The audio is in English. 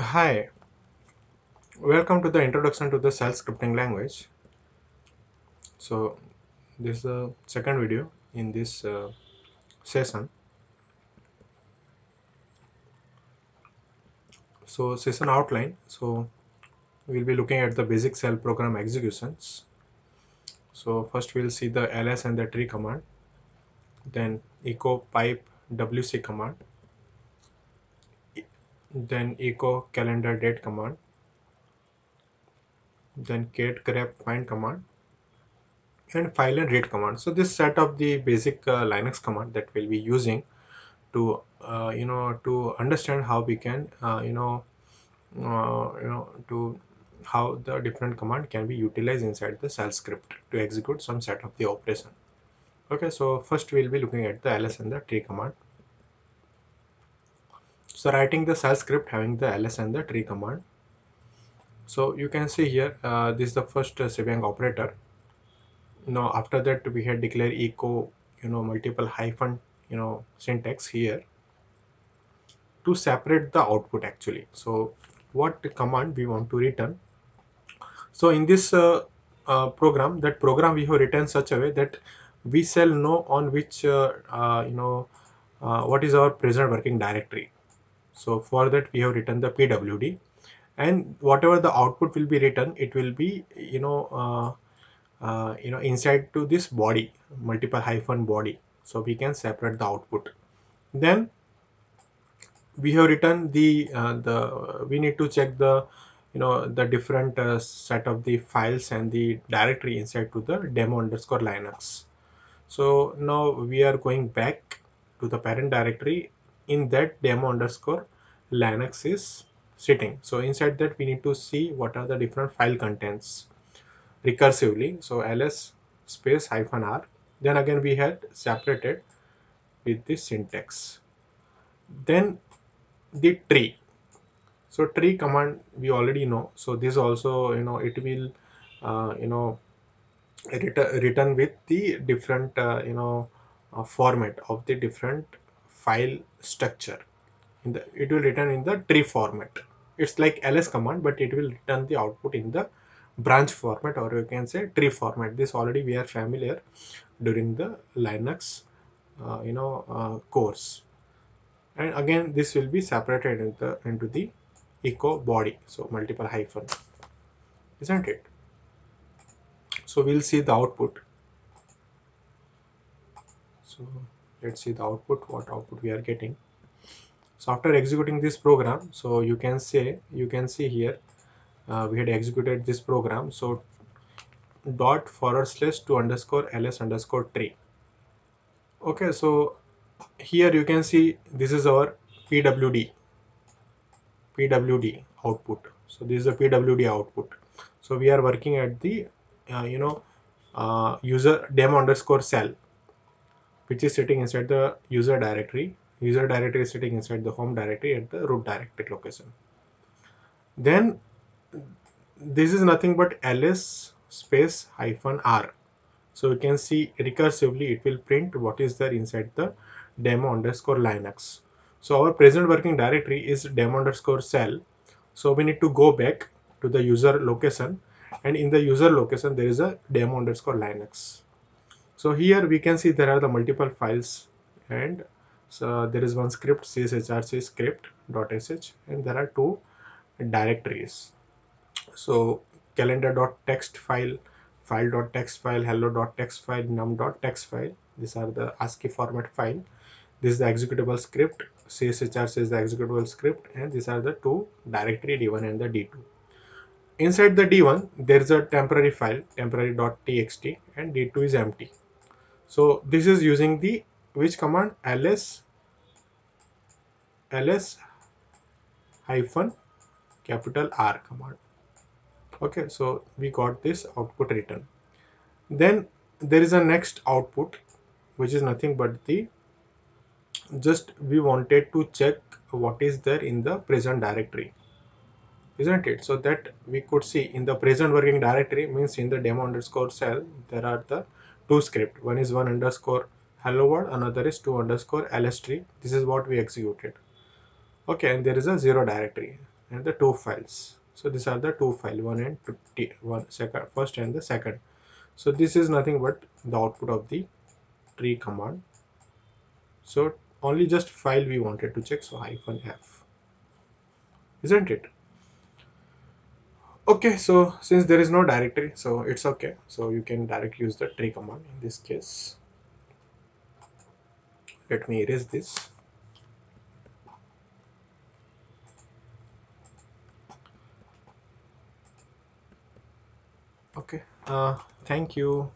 Hi, welcome to the introduction to the shell scripting language. So, this is the second video in this session. So, session outline. So, we'll be looking at the basic shell program executions. So, first we'll see the ls and the tree command, then echo pipe wc command, then echo calendar date command, then cat grep find command, and file and read command. So, this set of the basic Linux command that we'll be using to to understand how we can to how the different command can be utilized inside the shell script to execute some set of the operation. Okay, so first we'll be looking at the ls and the tree command. So writing the shell script having the ls and the tree command. So you can see here, this is the first Shebang operator. Now after that we had declared echo, multiple hyphen, syntax here to separate the output actually. So what command we want to return. So in this program we have written such a way that we shall know on which what is our present working directory. So for that we have written the pwd, and whatever the output will be written, it will be inside to this body, multiple hyphen body, so we can separate the output. Then we have written the we need to check the the different set of the files and the directory inside to the demo underscore linux. So now we are going back to the parent directory. In that demo underscore linux is sitting, so inside that we need to see what are the different file contents recursively. So ls space hyphen r, then again we had separated with this syntax. Then the tree. So tree command we already know. So this also, it will written with the different format of the different file structure. It will return in the tree format. It's like ls command, but it will return the output in the branch format, or you can say tree format. This already we are familiar during the linux course. And again this will be separated into the echo body, so multiple hyphen, isn't it? So we'll see the output. So let's see the output, what output we are getting. So after executing this program, so you can see here, we had executed this program. So dot forward slash to underscore ls underscore tree. Okay, so here you can see this is our pwd output. So this is the pwd output. So we are working at the user demo underscore cell, which is sitting inside the user directory. User directory is sitting inside the home directory at the root directory location. Then this is nothing but ls space hyphen r. So you can see recursively it will print what is there inside the demo underscore linux. So our present working directory is demo underscore cell. So we need to go back to the user location, and in the user location there is a demo underscore linux. So here we can see there are the multiple files, and so there is one script cshrc script.sh, and there are two directories. So calendar.txt file, file.txt file, hello.txt file, num.txt file. These are the ASCII format file. This is the executable script. cshrc is the executable script, and these are the two directory d1 and the d2. Inside the d1 there is a temporary file, temporary.txt, and d2 is empty. So this is using the which command, ls hyphen capital R command. Okay, so we got this output written. Then there is a next output, which is nothing but the just we wanted to check what is there in the present directory, isn't it? So that we could see in the present working directory, means in the demo underscore cell there are the two script. One is one underscore hello world, another is two underscore ls tree. This is what we executed. Okay, and there is a zero directory. and the two files. So these are the two file, one and one second, first and the second. So this is nothing but the output of the tree command. So only just file we wanted to check, so -f, isn't it? Okay, so since there is no directory, so it's okay. So you can directly use the tree command in this case. Let me erase this. Okay, thank you.